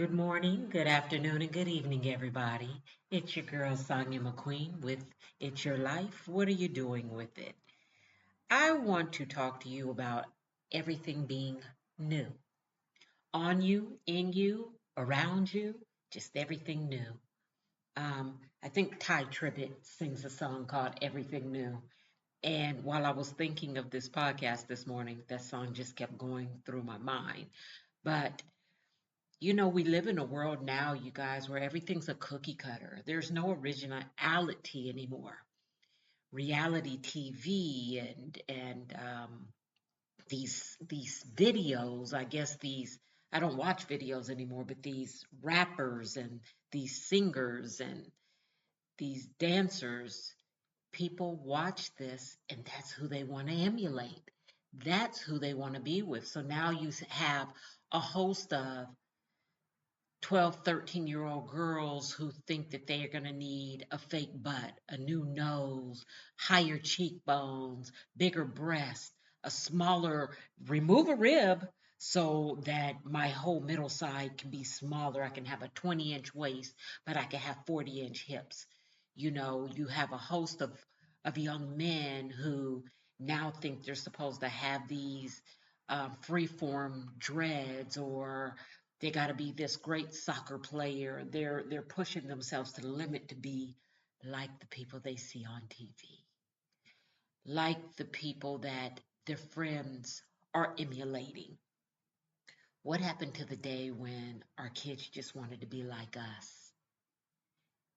Good morning, good afternoon, and good evening, everybody. It's your girl, Sonia McQueen, with It's Your Life. What are you doing with it? I want to talk to you about everything being new. On you, in you, around you, just everything new. I think Ty Tribbett sings a song called Everything New. And while I was thinking of this podcast this morning, that song just kept going through my mind. But we live in a world now, you guys, where everything's a cookie cutter. There's no originality anymore. Reality TV and these videos, I guess these I don't watch videos anymore, but these rappers and these singers and these dancers, people watch this and that's who they want to emulate. That's who they want to be with. So now you have a host of 12, 13-year-old girls who think that they are going to need a fake butt, a new nose, higher cheekbones, bigger breasts, a smaller, remove a rib so that my whole middle side can be smaller. I can have a 20-inch waist, but I can have 40-inch hips. You have a host of young men who now think they're supposed to have these free-form dreads, or they got to be this great soccer player. They're pushing themselves to the limit to be like the people they see on TV, like the people that their friends are emulating. What happened to the day when our kids just wanted to be like us?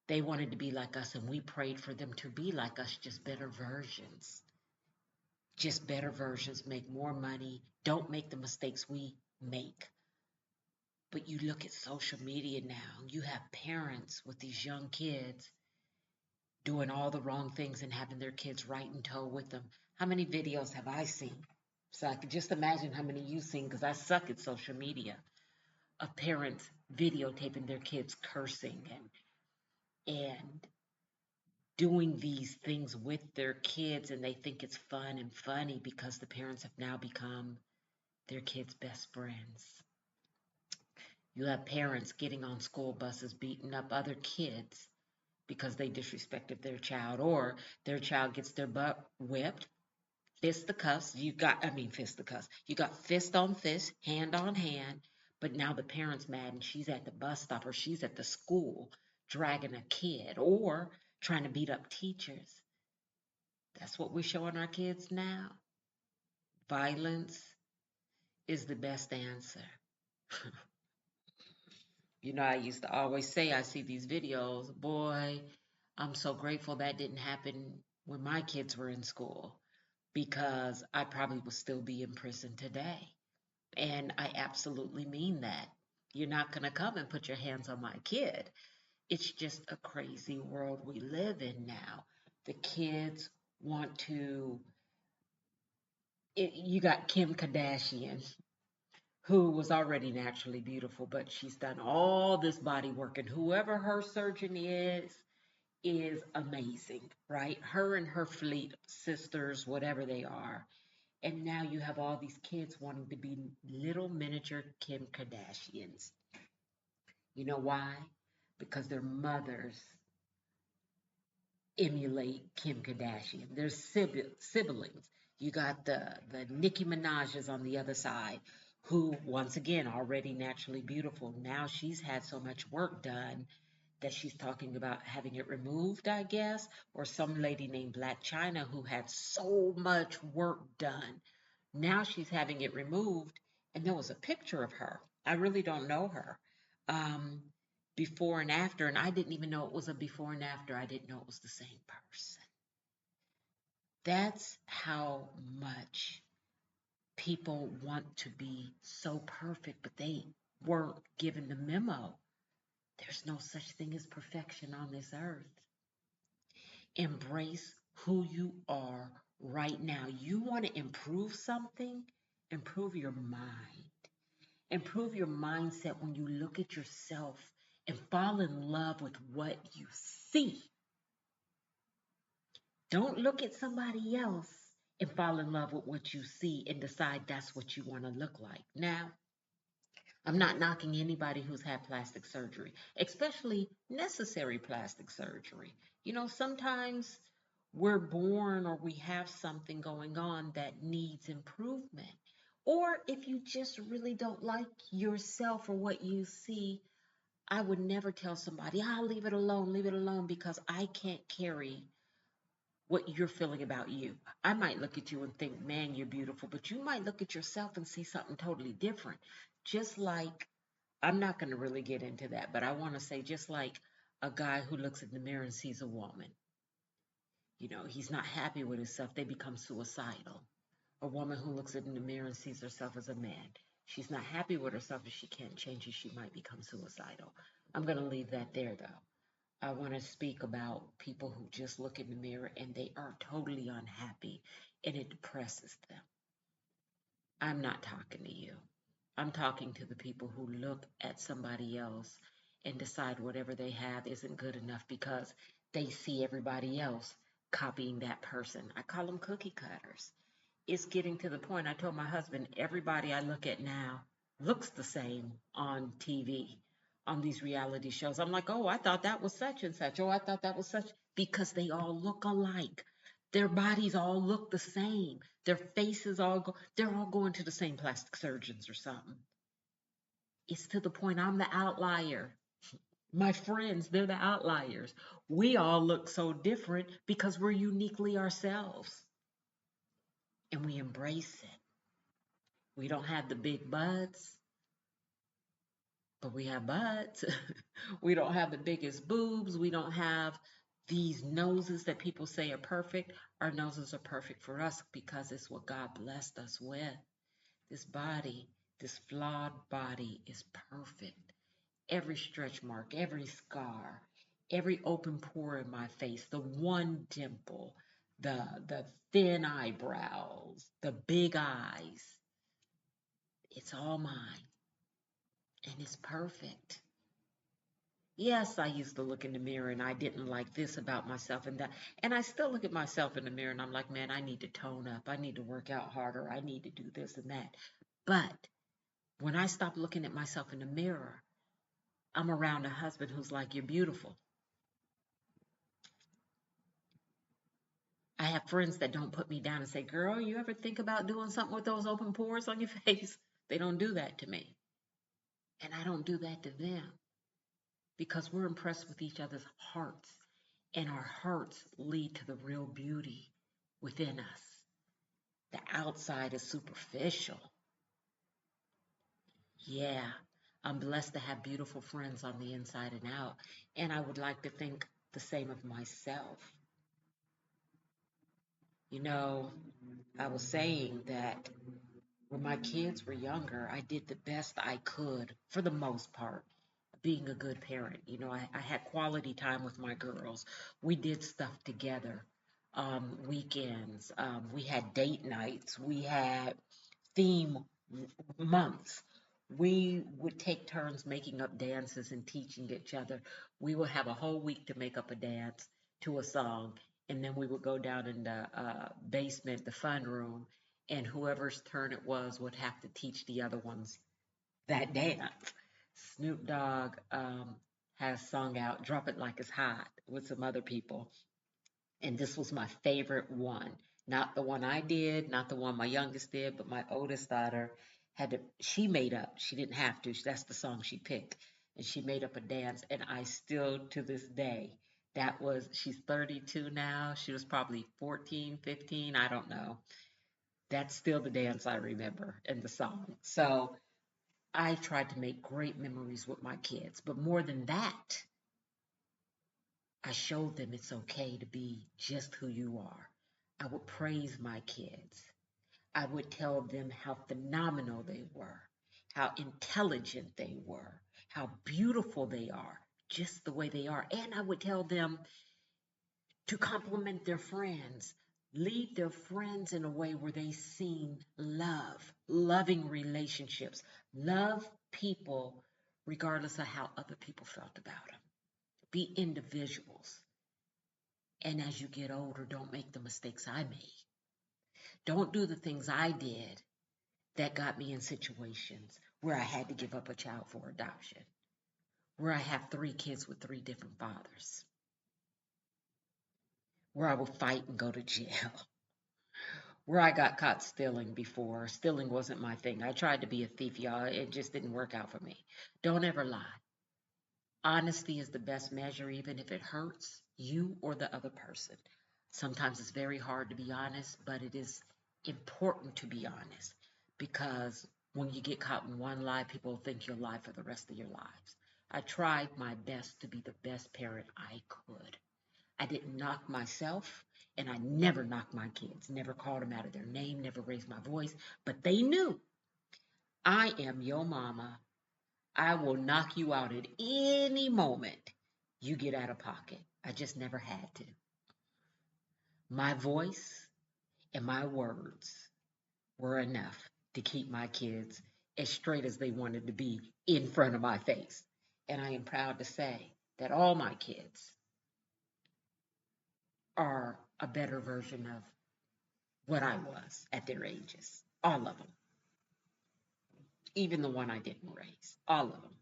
They wanted to be like us, and we prayed for them to be like us, just better versions. Just better versions, make more money, don't make the mistakes we make. But you look at social media now, you have parents with these young kids doing all the wrong things and having their kids right in tow with them. How many videos have I seen? So I could just imagine how many you've seen, because I suck at social media, of parents videotaping their kids cursing and doing these things with their kids, and they think it's fun and funny because the parents have now become their kids' best friends. You have parents getting on school buses beating up other kids because they disrespected their child, or their child gets their butt whipped, fisticuffs. Fisticuffs. You got fist on fist, hand on hand, but now the parent's mad and she's at the bus stop or she's at the school dragging a kid or trying to beat up teachers. That's what we're showing our kids now. Violence is the best answer. I used to always say, I see these videos, boy, I'm so grateful that didn't happen when my kids were in school, because I probably would still be in prison today. And I absolutely mean that. You're not going to come and put your hands on my kid. It's just a crazy world we live in now. The kids want to. You got Kim Kardashian, who was already naturally beautiful, but she's done all this body work, and whoever her surgeon is amazing, right? Her and her fleet sisters, whatever they are. And now you have all these kids wanting to be little miniature Kim Kardashians. You know why? Because their mothers emulate Kim Kardashian. They're siblings. You got the Nicki Minaj's on the other side, who, once again, already naturally beautiful. Now she's had so much work done that she's talking about having it removed, I guess, or some lady named Black China who had so much work done. Now she's having it removed, and there was a picture of her. I really don't know her. Um, Before and after, and I didn't even know it was a before and after. I didn't know it was the same person. That's how much people want to be so perfect, but they weren't given the memo. There's no such thing as perfection on this earth. Embrace who you are right now. You want to improve something? Improve your mind. Improve your mindset when you look at yourself and fall in love with what you see. Don't look at somebody else and fall in love with what you see and decide that's what you want to look like. Now, I'm not knocking anybody who's had plastic surgery, especially necessary plastic surgery. Sometimes we're born or we have something going on that needs improvement. Or if you just really don't like yourself or what you see, I would never tell somebody, leave it alone, because I can't carry what you're feeling about you. I might look at you and think, man, you're beautiful, but you might look at yourself and see something totally different. Just like, I'm not going to really get into that, but I want to say, just like a guy who looks in the mirror and sees a woman, he's not happy with himself, they become suicidal. A woman who looks in the mirror and sees herself as a man, she's not happy with herself and she can't change it, she might become suicidal. I'm going to leave that there though. I want to speak about people who just look in the mirror and they are totally unhappy and it depresses them. I'm not talking to you. I'm talking to the people who look at somebody else and decide whatever they have isn't good enough because they see everybody else copying that person. I call them cookie cutters. It's getting to the point. I told my husband, everybody I look at now looks the same on TV, on these reality shows. I'm like, oh, I thought that was such and such. Oh, I thought that was such, because they all look alike. Their bodies all look the same. Their faces they're all going to the same plastic surgeons or something. It's to the point I'm the outlier. My friends, they're the outliers. We all look so different because we're uniquely ourselves and we embrace it. We don't have the big butts, but we have butts. We don't have the biggest boobs. We don't have these noses that people say are perfect. Our noses are perfect for us because it's what God blessed us with. This body, this flawed body is perfect. Every stretch mark, every scar, every open pore in my face, the one dimple, the thin eyebrows, the big eyes, it's all mine and it's perfect. Yes, I used to look in the mirror and I didn't like this about myself and that. And I still look at myself in the mirror and I'm like, man, I need to tone up. I need to work out harder. I need to do this and that. But when I stop looking at myself in the mirror, I'm around a husband who's like, you're beautiful. I have friends that don't put me down and say, girl, you ever think about doing something with those open pores on your face? They don't do that to me. And I don't do that to them because we're impressed with each other's hearts. And our hearts lead to the real beauty within us. The outside is superficial. Yeah, I'm blessed to have beautiful friends on the inside and out. And I would like to think the same of myself. You know, I was saying that when my kids were younger, I did the best I could for the most part, being a good parent. I had quality time with my girls. We did stuff together, weekends. We had date nights. We had theme months. We would take turns making up dances and teaching each other. We would have a whole week to make up a dance to a song, and then we would go down in the basement, the fun room, and whoever's turn it was would have to teach the other ones that dance. Snoop Dogg has sung out "Drop It Like It's Hot" with some other people, and this was my favorite one. Not the one I did, not the one my youngest did, but my oldest daughter she made up. She didn't have to. That's the song she picked. And she made up a dance. And I still, to this day, she's 32 now. She was probably 14, 15. I don't know. That's still the dance I remember and the song. So I tried to make great memories with my kids. But more than that, I showed them it's okay to be just who you are. I would praise my kids. I would tell them how phenomenal they were, how intelligent they were, how beautiful they are, just the way they are. And I would tell them to compliment their friends, lead their friends in a way where they see love, loving relationships, love people regardless of how other people felt about them. Be individuals. And as you get older, don't make the mistakes I made. Don't do the things I did that got me in situations where I had to give up a child for adoption, where I have 3 kids with 3 different fathers, where I would fight and go to jail, where I got caught stealing before. Stealing wasn't my thing. I tried to be a thief, y'all. It just didn't work out for me. Don't ever lie. Honesty is the best measure, even if it hurts you or the other person. Sometimes it's very hard to be honest, but it is important to be honest because when you get caught in one lie, people will think you'll lie for the rest of your lives. I tried my best to be the best parent I could. I didn't knock myself, and I never knocked my kids, never called them out of their name, never raised my voice, but they knew I am your mama. I will knock you out at any moment you get out of pocket. I just never had to. My voice and my words were enough to keep my kids as straight as they wanted to be in front of my face. And I am proud to say that all my kids are a better version of what I was at their ages. All of them. Even the one I didn't raise. All of them.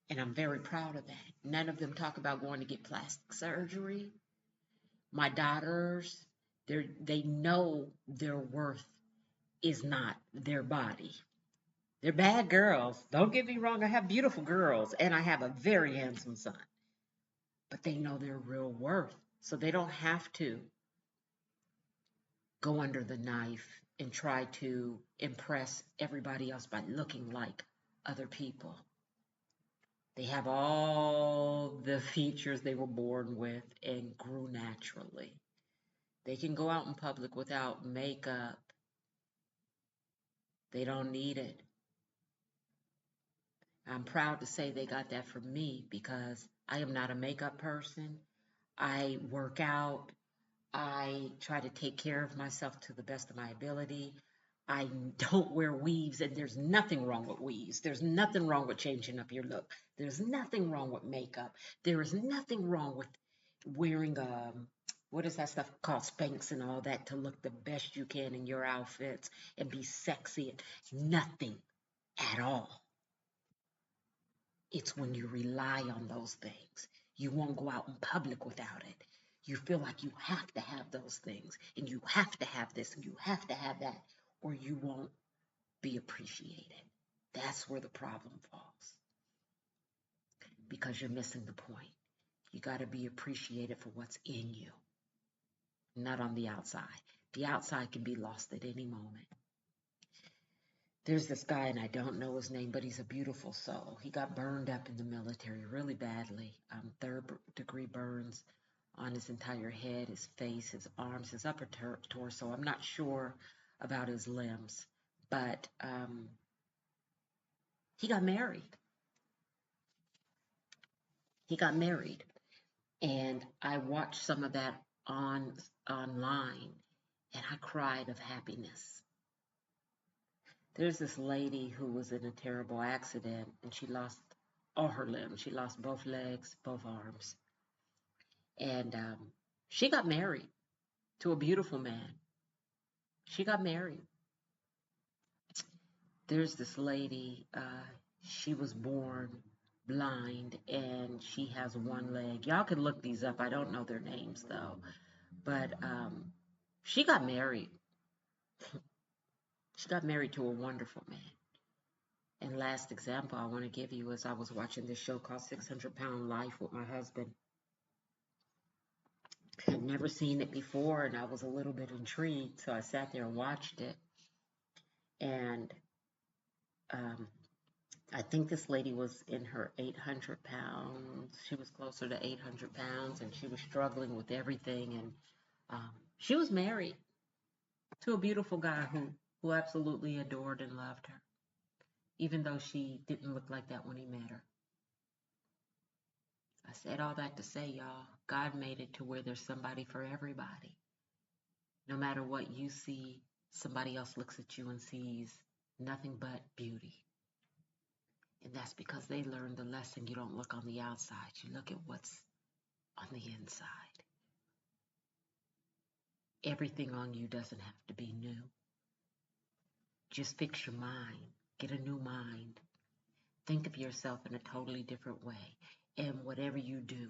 And I'm very proud of that. None of them talk about going to get plastic surgery. My daughters, they know their worth is not their body. They're bad girls. Don't get me wrong, I have beautiful girls and I have a very handsome son. But they know their real worth. So they don't have to go under the knife and try to impress everybody else by looking like other people. They have all the features they were born with and grew naturally. They can go out in public without makeup. They don't need it. I'm proud to say they got that from me because I am not a makeup person. I work out. I try to take care of myself to the best of my ability. I don't wear weaves, and there's nothing wrong with weaves. There's nothing wrong with changing up your look. There's nothing wrong with makeup. There is nothing wrong with wearing what is that stuff called, Spanx and all that, to look the best you can in your outfits and be sexy. Nothing at all. It's when you rely on those things. You won't go out in public without it. You feel like you have to have those things, and you have to have this, and you have to have that, or you won't be appreciated. That's where the problem falls because you're missing the point. You got to be appreciated for what's in you, not on the outside. The outside can be lost at any moment. There's this guy, and I don't know his name, but he's a beautiful soul. He got burned up in the military really badly. 3rd-degree burns on his entire head, his face, his arms, his upper torso. I'm not sure about his limbs, but he got married. He got married, and I watched some of that online, and I cried of happiness. There's this lady who was in a terrible accident and she lost all her limbs. She lost both legs, both arms. And she got married to a beautiful man. She got married. There's this lady, she was born blind and she has one leg. Y'all can look these up. I don't know their names though. But she got married. She got married to a wonderful man. And last example I want to give you is I was watching this show called 600 Pound Life with my husband. I'd never seen it before and I was a little bit intrigued, so I sat there and watched it. And I think this lady was in her 800 pounds. She was closer to 800 pounds and she was struggling with everything. And she was married to a beautiful guy who absolutely adored and loved her, even though she didn't look like that when he met her. I said all that to say, y'all, God made it to where there's somebody for everybody. No matter what you see, somebody else looks at you and sees nothing but beauty. And that's because they learned the lesson. You don't look on the outside. You look at what's on the inside. Everything on you doesn't have to be new. Just fix your mind Get a new mind. Think of yourself in a totally different way. And whatever you do,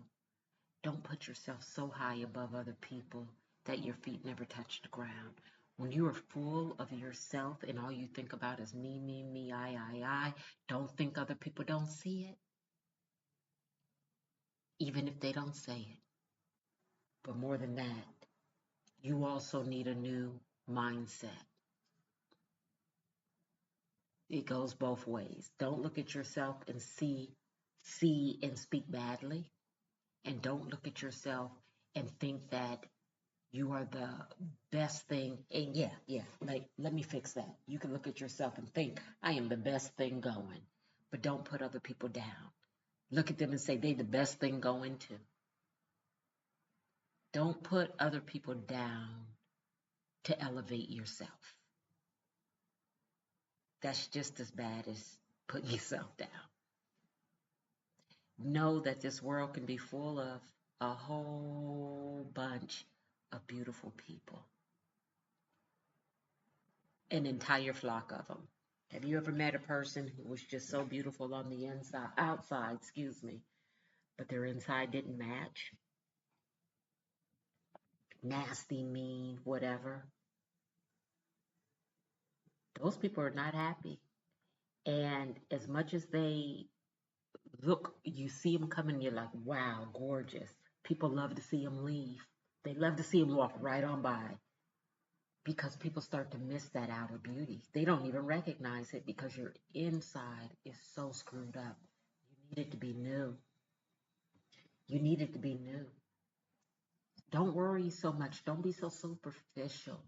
don't put yourself so high above other people that your feet never touch the ground. When you are full of yourself and all you think about is me, I, don't think other people don't see it, even if they don't say it. But more than that, you also need a new mindset. It goes both ways. Don't look at yourself and see and speak badly. And don't look at yourself and think that you are the best thing. And yeah, like, let me fix that. You can look at yourself and think, I am the best thing going. But don't put other people down. Look at them and say, they the best thing going too. Don't put other people down to elevate yourself. That's just as bad as putting yourself down. Know that this world can be full of a whole bunch of beautiful people, an entire flock of them. Have you ever met a person who was just so beautiful on the inside, outside, excuse me, but their inside didn't match? Nasty, mean, whatever. Those people are not happy. And as much as they look, you see them coming, you're like, wow, gorgeous. People love to see them leave. They love to see them walk right on by because people start to miss that outer beauty. They don't even recognize it because your inside is so screwed up. You need it to be new. You need it to be new. Don't worry so much. Don't be so superficial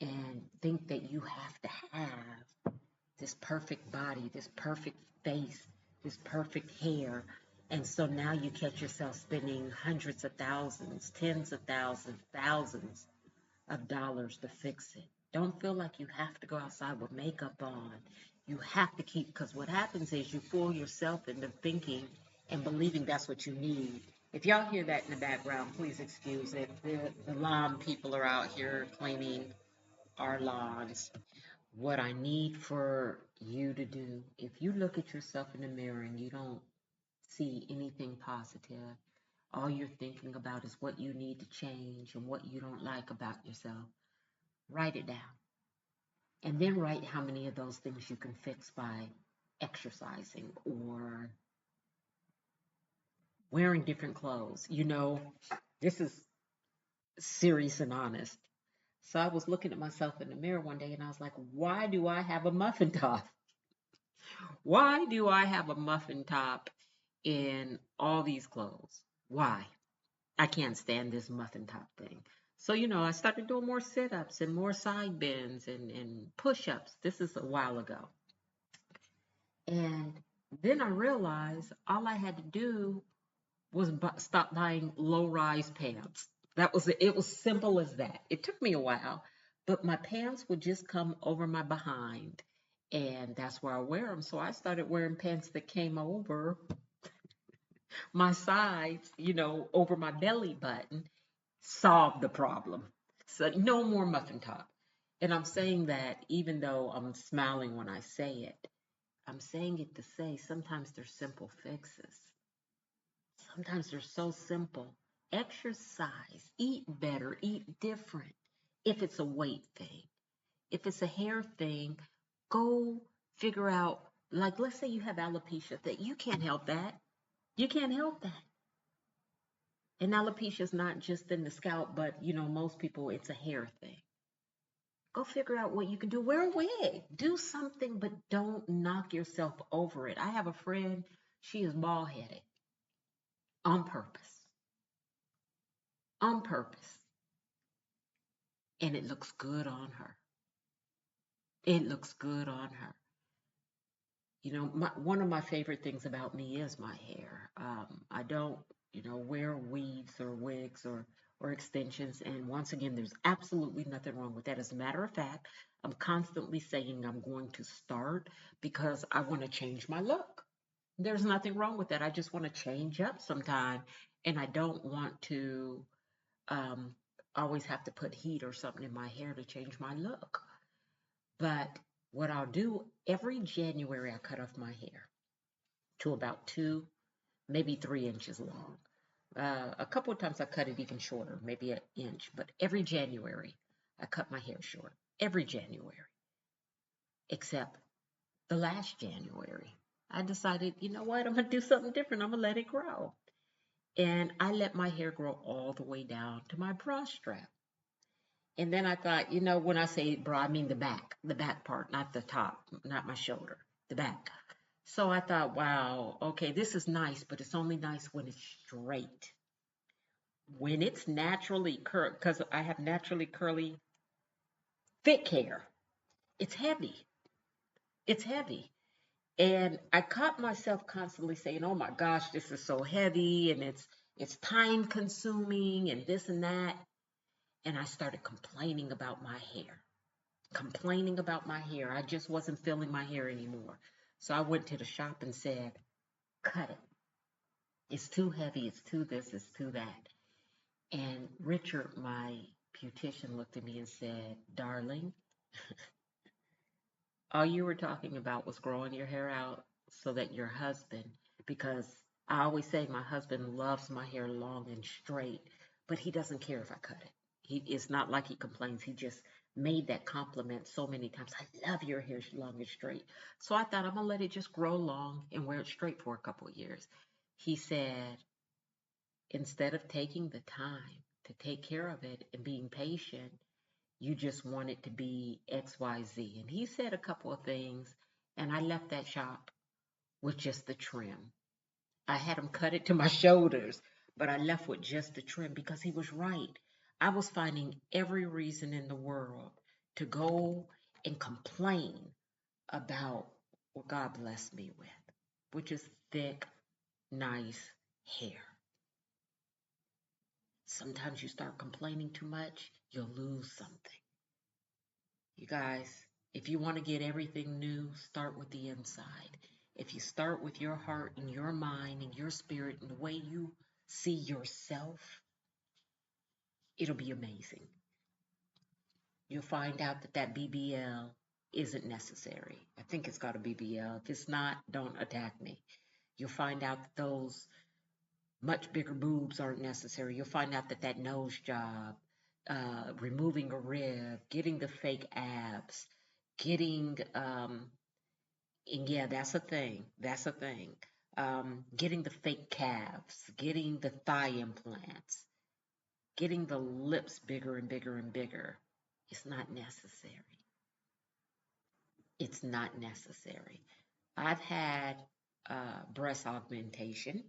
and think that you have to have this perfect body, this perfect face, this perfect hair. And so now you catch yourself spending hundreds of thousands, tens of thousands, thousands of dollars to fix it. Don't feel like you have to go outside with makeup on. You have to keep, because what happens is you fool yourself into thinking and believing that's what you need. If y'all hear that in the background, please excuse it. The lawn people are out here cleaning our lawns. What I need for you to do, if you look at yourself in the mirror and you don't see anything positive, all you're thinking about is what you need to change and what you don't like about yourself, write it down. And then write how many of those things you can fix by exercising or wearing different clothes. This is serious and honest. So I was looking at myself in the mirror one day and I was like, why do I have a muffin top? Why do I have a muffin top in all these clothes? Why? I can't stand this muffin top thing. So, I started doing more sit ups and more side bends and push ups. This is a while ago. And then I realized all I had to do was stop buying low rise pants. That was it. It was simple as that. It took me a while, but my pants would just come over my behind, and that's where I wear them. So I started wearing pants that came over my sides, over my belly button. Solved the problem. So no more muffin top. And I'm saying that even though I'm smiling when I say it, I'm saying it to say sometimes they're simple fixes. Sometimes they're so simple. Exercise, eat better, eat different. If it's a weight thing, if it's a hair thing, go figure out, like, let's say you have alopecia, that you can't help that. You can't help that. And alopecia is not just in the scalp, but most people, it's a hair thing. Go figure out what you can do. Wear a wig. Do something, but don't knock yourself over it. I have a friend, she is bald headed on purpose. On purpose. And it looks good on her. It looks good on her. One of my favorite things about me is my hair. I don't, wear weaves or wigs or extensions. And once again, there's absolutely nothing wrong with that. As a matter of fact, I'm constantly saying I'm going to start because I want to change my look. There's nothing wrong with that. I just want to change up sometime. And I don't want to um, always have to put heat or something in my hair to change my look. But What I'll do every January, I cut off my hair to about 2, maybe 3 inches long. A couple of times I cut it even shorter, maybe an inch, but every January I cut my hair short. Every January, except the last January. I decided, you know what, I'm going to do something different. I'm going to let it grow. And I let my hair grow all the way down to my bra strap. And then I thought, when I say bra, I mean the back part, not the top, not my shoulder, the back. So I thought, wow, okay, this is nice, but it's only nice when it's straight. When it's naturally curly, because I have naturally curly, thick hair, it's heavy. It's heavy. And I caught myself constantly saying, oh my gosh, this is so heavy and it's time consuming and this and that. And I started complaining about my hair. Complaining about my hair. I just wasn't feeling my hair anymore. So I went to the shop and said, cut it. It's too heavy. It's too this. It's too that. And Richard, my beautician, looked at me and said, darling, all you were talking about was growing your hair out so that your husband, because I always say my husband loves my hair long and straight, but he doesn't care if I cut it. It's not like he complains. He just made that compliment so many times. I love your hair long and straight. So I thought I'm going to let it just grow long and wear it straight for a couple of years. He said, instead of taking the time to take care of it and being patient, you just want it to be XYZ. And he said a couple of things, and I left that shop with just the trim. I had him cut it to my shoulders, but I left with just the trim because he was right. I was finding every reason in the world to go and complain about what God blessed me with, which is thick, nice hair. Sometimes you start complaining too much, you'll lose something. You guys, if you want to get everything new, start with the inside. If you start with your heart and your mind and your spirit and the way you see yourself, it'll be amazing. You'll find out that that BBL isn't necessary. I think it's got a BBL. If it's not, don't attack me. You'll find out that those much bigger boobs aren't necessary. You'll find out that that nose job, removing a rib, getting the fake abs, getting and yeah, that's a thing. That's a thing. Getting the fake calves, getting the thigh implants, getting the lips bigger and bigger and bigger. It's not necessary. It's not necessary. I've had breast augmentation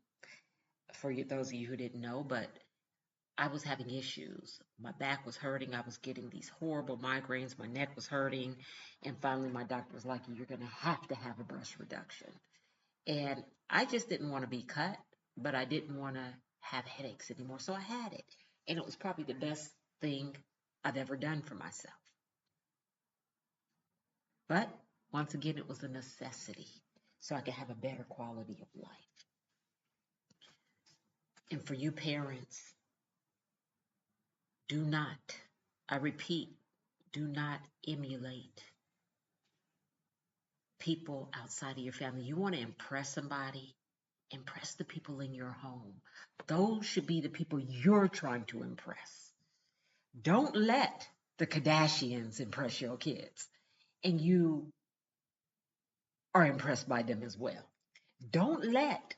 for you, those of you who didn't know, but I was having issues. My back was hurting. I was getting these horrible migraines. My neck was hurting. And finally, my doctor was like, you're going to have a breast reduction. And I just didn't want to be cut, but I didn't want to have headaches anymore. So I had it. And it was probably the best thing I've ever done for myself. But once again, it was a necessity so I could have a better quality of life. And for you parents, do not, I repeat, do not emulate people outside of your family. You want to impress somebody, impress the people in your home. Those should be the people you're trying to impress. Don't let the Kardashians impress your kids and you are impressed by them as well. Don't let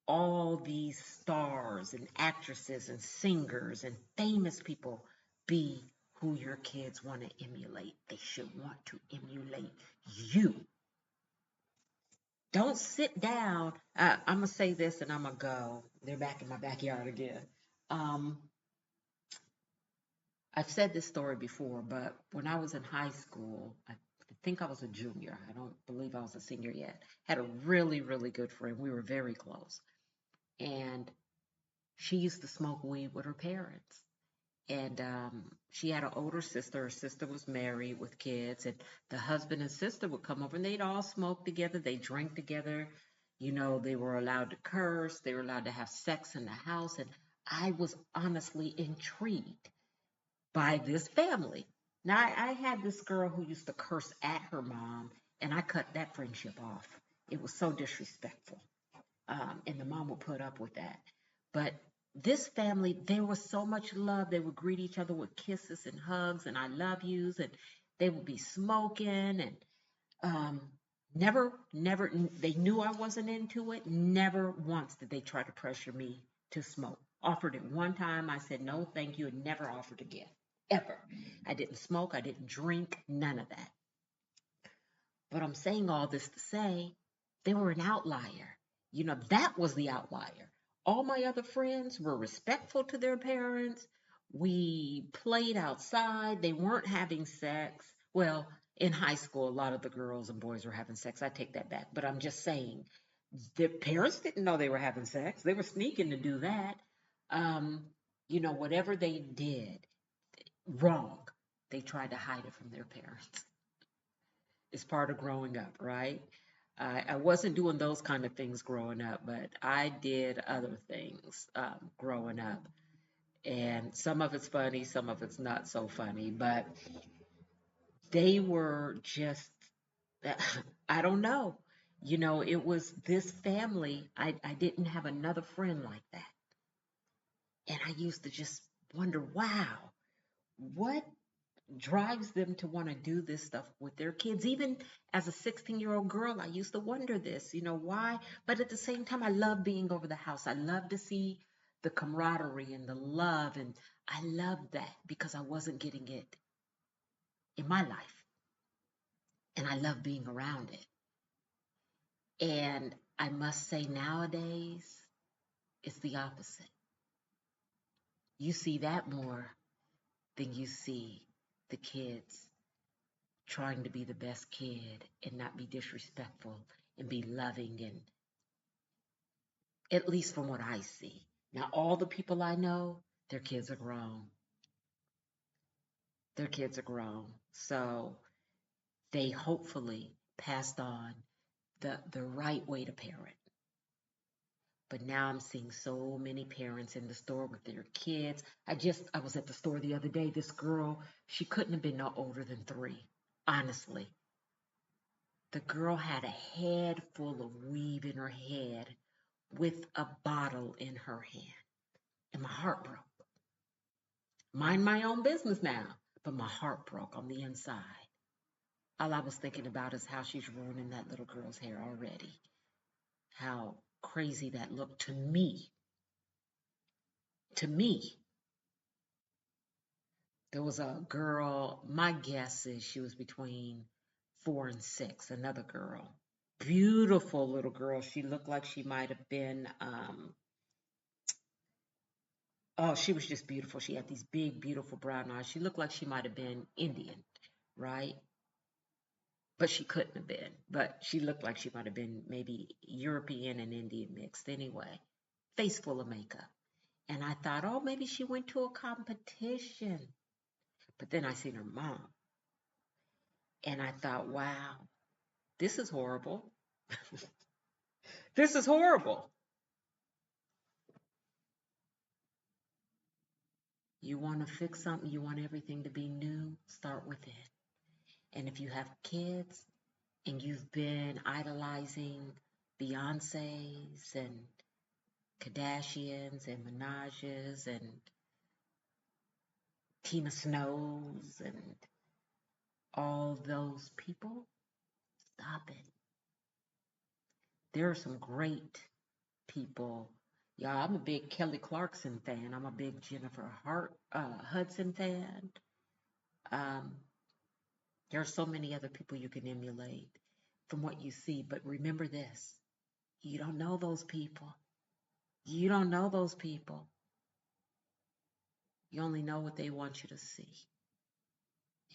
all these stars and actresses and singers and famous people be who your kids want to emulate. They should want to emulate you. Don't sit down. I'm going to say this and I'm going to go. They're back in my backyard again. Um, I've said this story before, but when I was in high school, I think I was a junior. I don't believe I was a senior yet. Had a really, really good friend. We were very close. And she used to smoke weed with her parents. And she had an older sister. Her sister was married with kids. And the husband and sister would come over and they'd all smoke together. They drank together. They were allowed to curse. They were allowed to have sex in the house. And I was honestly intrigued by this family. Now, I had this girl who used to curse at her mom, and I cut that friendship off. It was so disrespectful. And the mom would put up with that. But this family, there was so much love. They would greet each other with kisses and hugs and I love yous, and they would be smoking and um, never, they knew I wasn't into it. Never once did they try to pressure me to smoke. Offered it one time. I said, no, thank you, and never offered again. Ever. I didn't smoke. I didn't drink. None of that. But I'm saying all this to say they were an outlier. That was the outlier. All my other friends were respectful to their parents. We played outside. They weren't having sex. Well, in high school, a lot of the girls and boys were having sex. I take that back. But I'm just saying, their parents didn't know they were having sex. They were sneaking to do that. Um, whatever they did wrong, they tried to hide it from their parents. It's part of growing up, right? I wasn't doing those kind of things growing up, but I did other things growing up. And some of it's funny, some of it's not so funny, but they were just, I don't know. It was this family. I didn't have another friend like that. And I used to just wonder, wow, what drives them to want to do this stuff with their kids. Even as a 16-year-old girl, I used to wonder this, why? But at the same time, I love being over the house. I love to see the camaraderie and the love. And I love that because I wasn't getting it in my life. And I love being around it. And I must say, nowadays, it's the opposite. You see that more than you see the kids trying to be the best kid and not be disrespectful and be loving, and at least from what I see. Now, all the people I know, their kids are grown. Their kids are grown. So they hopefully passed on the right way to parent. But now I'm seeing so many parents in the store with their kids. I was at the store the other day. This girl, she couldn't have been no older than 3, honestly. The girl had a head full of weave in her head with a bottle in her hand. And my heart broke. Mind my own business now, but my heart broke on the inside. All I was thinking about is how she's ruining that little girl's hair already. How crazy that looked to me. To me, there was a girl, my guess is she was between 4 and 6, another girl. Beautiful little girl. She looked like she might have been, oh, she was just beautiful. She had these big, beautiful brown eyes. She looked like she might have been Indian, right? But she couldn't have been. But she looked like she might have been maybe European and Indian mixed anyway. Face full of makeup. And I thought, oh, maybe she went to a competition. But then I seen her mom. And I thought, wow, this is horrible. This is horrible. You want to fix something, you want everything to be new, start with it. And if you have kids and you've been idolizing Beyonce's and Kardashians and Minaj's and Tina Snow's and all those people, stop it. There are some great people. Yeah, I'm a big Kelly Clarkson fan. I'm a big Jennifer Hudson fan. Um, there are so many other people you can emulate from what you see. But remember this, you don't know those people. You don't know those people. You only know what they want you to see.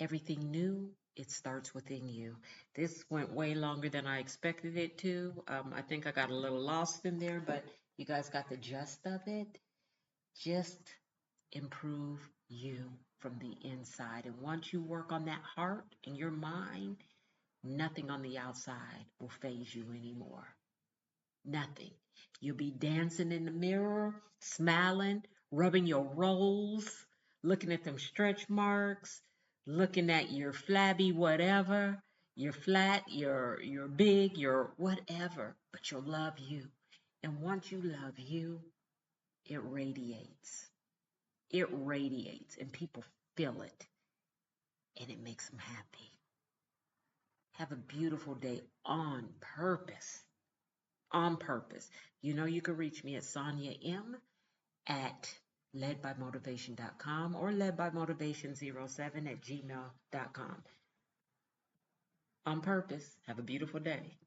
Everything new, it starts within you. This went way longer than I expected it to. I think I got a little lost in there, but you guys got the gist of it. Just improve you from the inside. And once you work on that heart and your mind, nothing on the outside will faze you anymore. Nothing. You'll be dancing in the mirror, smiling, rubbing your rolls, looking at them stretch marks, looking at your flabby whatever, you're flat, you're big, you're whatever, but you'll love you. And once you love you, it radiates. It radiates and people feel it and it makes them happy. Have a beautiful day on purpose. On purpose. You know you can reach me at Sonia M at ledbymotivation.com or ledbymotivation07 at gmail.com. On purpose. Have a beautiful day.